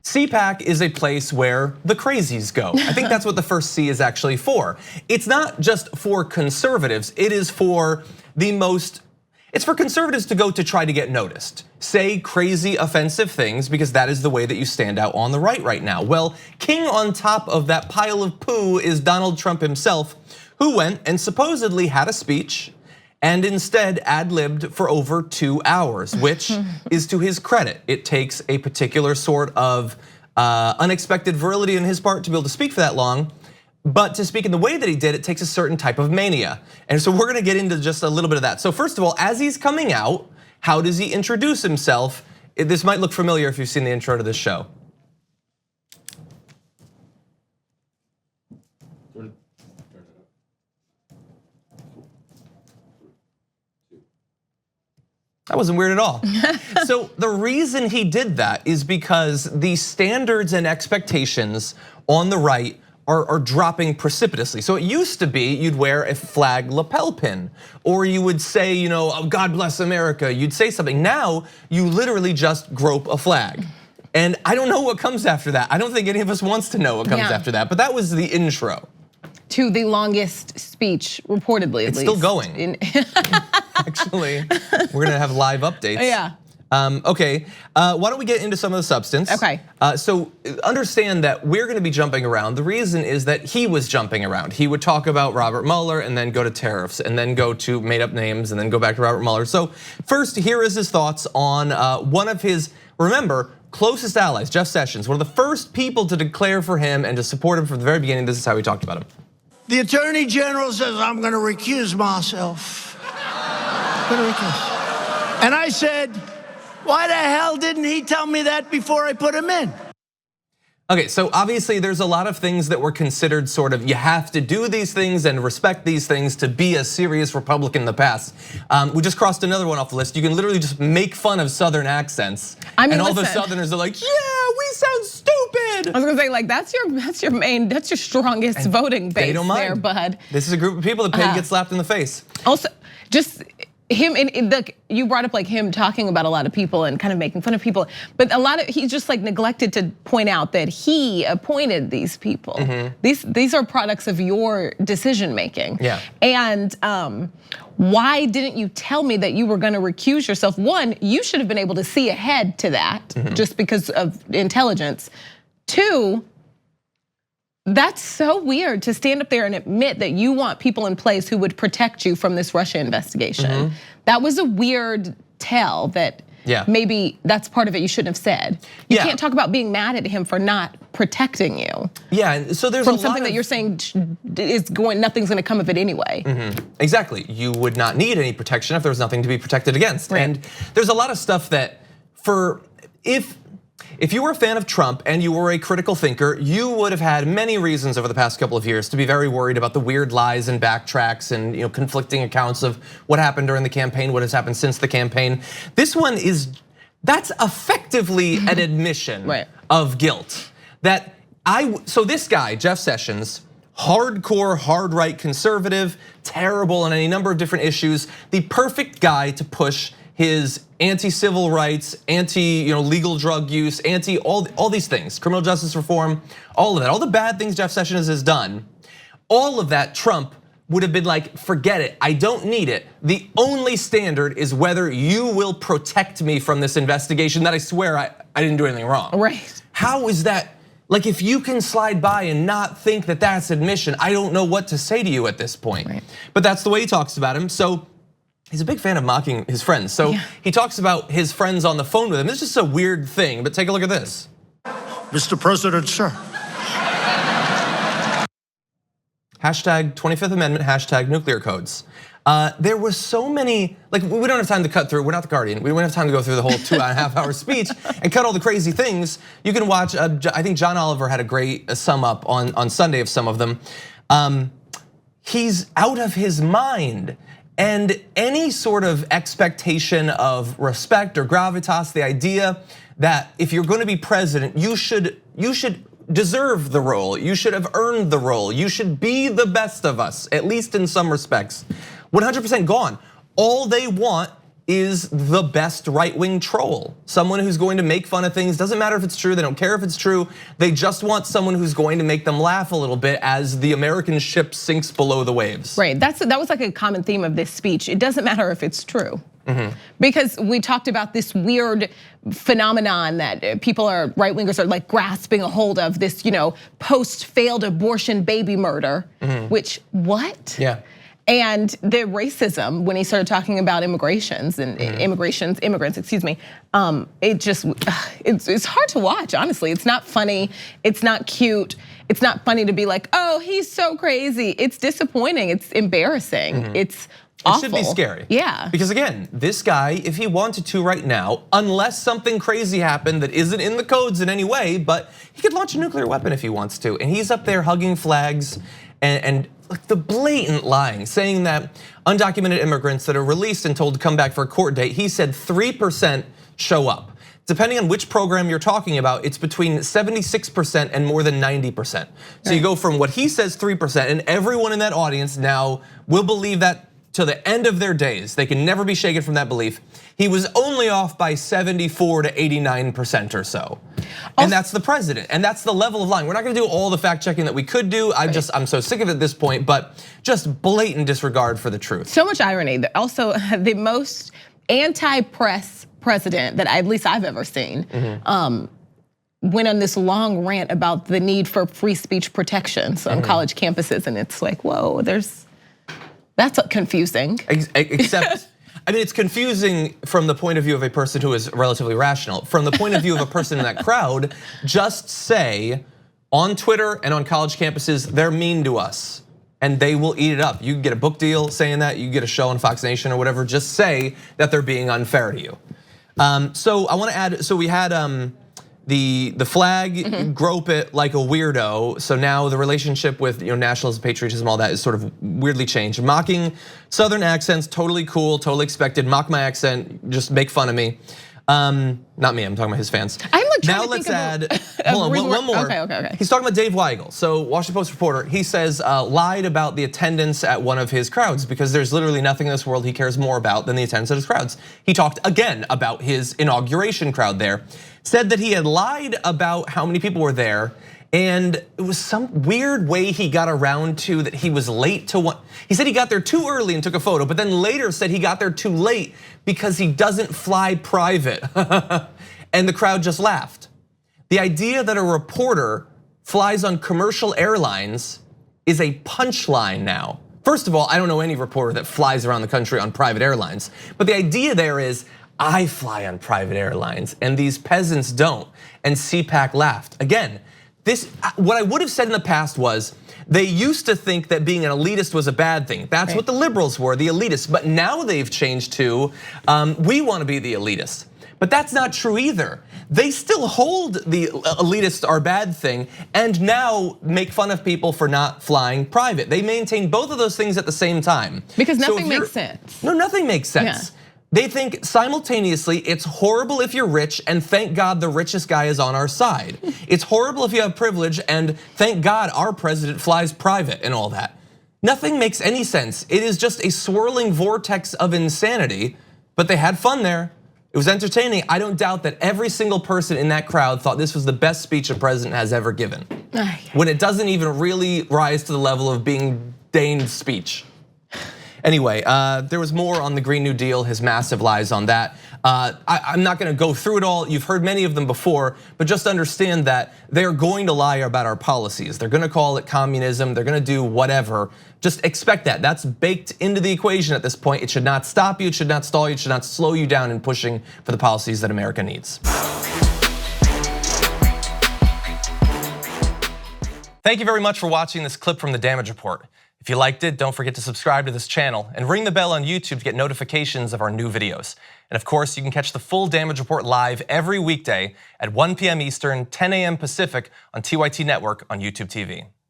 CPAC is a place where the crazies go. I think that's what the first C is actually for. It's not just for conservatives, it is for it's for conservatives to go to try to get noticed. Say crazy, offensive things because that is the way that you stand out on the right now. Well, king on top of that pile of poo is Donald Trump himself, who went and supposedly had a speech and instead ad-libbed for over 2 hours, which is to his credit. It takes a particular sort of unexpected virility on his part to be able to speak for that long. But to speak in the way that he did, it takes a certain type of mania. And so we're gonna get into just a little bit of that. So first of all, as he's coming out, how does he introduce himself? This might look familiar if you've seen the intro to this show. That wasn't weird at all. So the reason he did that is because the standards and expectations on the right are dropping precipitously. So it used to be you'd wear a flag lapel pin, or you would say, oh, God bless America, you'd say something. Now, you literally just grope a flag. And I don't know what comes after that. I don't think any of us wants to know what comes after that, but that was the intro. To the longest speech, reportedly at least. It's still going. Actually, we're gonna have live updates. Yeah. Okay, why don't we get into some of the substance? Okay. So understand that we're gonna be jumping around. The reason is that he was jumping around. He would talk about Robert Mueller and then go to tariffs and then go to made up names and then go back to Robert Mueller. So first, here is his thoughts on one of his, remember, closest allies, Jeff Sessions, one of the first people to declare for him and to support him from the very beginning. This is how he talked about him. The Attorney General says, I'm gonna recuse myself. I'm gonna recuse. And I said, why the hell didn't he tell me that before I put him in? Okay, so obviously there's a lot of things that were considered sort of, you have to do these things and respect these things to be a serious Republican in the past. We just crossed another one off the list. You can literally just make fun of Southern accents. And all the Southerners are like, yeah, we sound stupid. I was gonna say, like, that's your strongest voting base there, bud. This is a group of people that pay to get slapped in the face. Also, just him, you brought up like him talking about a lot of people and kind of making fun of people, but he just like neglected to point out that he appointed these people. These are products of your decision making. Yeah. And why didn't you tell me that you were gonna recuse yourself? One, you should have been able to see ahead to that just because of intelligence. Two, that's so weird to stand up there and admit that you want people in place who would protect you from this Russia investigation. That was a weird tell that maybe that's part of it you shouldn't have said. You can't talk about being mad at him for not protecting you. Yeah, so there's from something that you're saying nothing's gonna come of it anyway. Exactly, you would not need any protection if there was nothing to be protected against. Right. And there's a lot of stuff that if you were a fan of Trump and you were a critical thinker, you would have had many reasons over the past couple of years to be very worried about the weird lies and backtracks and conflicting accounts of what happened during the campaign, what has happened since the campaign. This one that's effectively an admission of guilt. So this guy, Jeff Sessions, hardcore, hard right conservative, terrible on any number of different issues, the perfect guy to push his anti-civil rights, anti-legal drug use, anti all these things, criminal justice reform, all of that, all the bad things Jeff Sessions has done, all of that Trump would have been like, forget it, I don't need it. The only standard is whether you will protect me from this investigation that I swear I didn't do anything wrong. Right. How is that? Like, if you can slide by and not think that that's admission, I don't know what to say to you at this point. Right. But that's the way he talks about him. So he's a big fan of mocking his friends. So he talks about his friends on the phone with him. It's just a weird thing, but take a look at this. Mr. President, sir. Hashtag 25th Amendment, hashtag nuclear codes. There was so many, like, we don't have time to cut through, we're not the Guardian. We don't have time to go through the whole 2.5 hour speech and cut all the crazy things. You can watch, I think John Oliver had a great sum up on Sunday of some of them. He's out of his mind. And any sort of expectation of respect or gravitas, the idea that if you're gonna be president, you should deserve the role, you should have earned the role, you should be the best of us, at least in some respects. 100% gone. All they want is the best right-wing troll. Someone who's going to make fun of things, doesn't matter if it's true, they don't care if it's true, they just want someone who's going to make them laugh a little bit as the American ship sinks below the waves. Right, that was like a common theme of this speech. It doesn't matter if it's true. Because we talked about this weird phenomenon that people are, right-wingers are like grasping a hold of, this post-failed abortion baby murder, which, what? Yeah. And the racism when he started talking about immigrants, excuse me. It just, it's hard to watch, honestly. It's not funny, it's not cute. It's not funny to be like, oh, he's so crazy. It's disappointing, it's embarrassing, it's awful. It should be scary. Yeah. Because again, this guy, if he wanted to right now, unless something crazy happened that isn't in the codes in any way, but he could launch a nuclear weapon if he wants to. And he's up there hugging flags and the blatant lying, saying that undocumented immigrants that are released and told to come back for a court date, he said 3% show up. Depending on which program you're talking about, it's between 76% and more than 90%. So you go from what he says 3%, and everyone in that audience now will believe that to the end of their days. They can never be shaken from that belief. He was only off by 74 to 89% or so. And that's the president, and that's the level of lying. We're not gonna do all the fact checking that we could do. I'm so sick of it at this point, but just blatant disregard for the truth. So much irony. Also, the most anti-press president that at least I've ever seen went on this long rant about the need for free speech protections on college campuses, and it's like, whoa, that's confusing. Except, I mean, it's confusing from the point of view of a person who is relatively rational. From the point of view of a person in that crowd, just say on Twitter and on college campuses, they're mean to us and they will eat it up. You can get a book deal saying that, you can get a show on Fox Nation or whatever, just say that they're being unfair to you. So I wanna add, so we had the flag, grope it like a weirdo. So now the relationship with nationalism, patriotism, all that is sort of weirdly changed. Mocking Southern accents, totally cool, totally expected. Mock my accent, just make fun of me. Not me, I'm talking about his fans. I'm like trying now to let's think add, hold on, one more. Okay. He's talking about Dave Weigel. So Washington Post reporter, he says lied about the attendance at one of his crowds because there's literally nothing in this world he cares more about than the attendance at his crowds. He talked again about his inauguration crowd there. Said that he had lied about how many people were there, and it was some weird way he got around to that he was late to one. He said he got there too early and took a photo, but then later said he got there too late because he doesn't fly private. And the crowd just laughed. The idea that a reporter flies on commercial airlines is a punchline now. First of all, I don't know any reporter that flies around the country on private airlines, but the idea there is, I fly on private airlines and these peasants don't, and CPAC laughed. Again, what I would have said in the past was, they used to think that being an elitist was a bad thing. That's what the liberals were, the elitists, but now they've changed to, we wanna be the elitists. But that's not true either. They still hold the elitists are bad thing and now make fun of people for not flying private. They maintain both of those things at the same time. Because nothing makes sense. No, nothing makes sense. Yeah. They think simultaneously it's horrible if you're rich and thank God the richest guy is on our side. It's horrible if you have privilege and thank God our president flies private and all that. Nothing makes any sense. It is just a swirling vortex of insanity, but they had fun there. It was entertaining. I don't doubt that every single person in that crowd thought this was the best speech a president has ever given. When it doesn't even really rise to the level of being deigned speech. Anyway, there was more on the Green New Deal, his massive lies on that. I'm not gonna go through it all. You've heard many of them before, but just understand that they're going to lie about our policies. They're gonna call it communism, they're gonna do whatever. Just expect that, that's baked into the equation at this point. It should not stop you, it should not stall you, it should not slow you down in pushing for the policies that America needs. Thank you very much for watching this clip from the Damage Report. If you liked it, don't forget to subscribe to this channel and ring the bell on YouTube to get notifications of our new videos. And of course, you can catch the full Damage Report live every weekday at 1 p.m. Eastern, 10 a.m. Pacific on TYT Network on YouTube TV.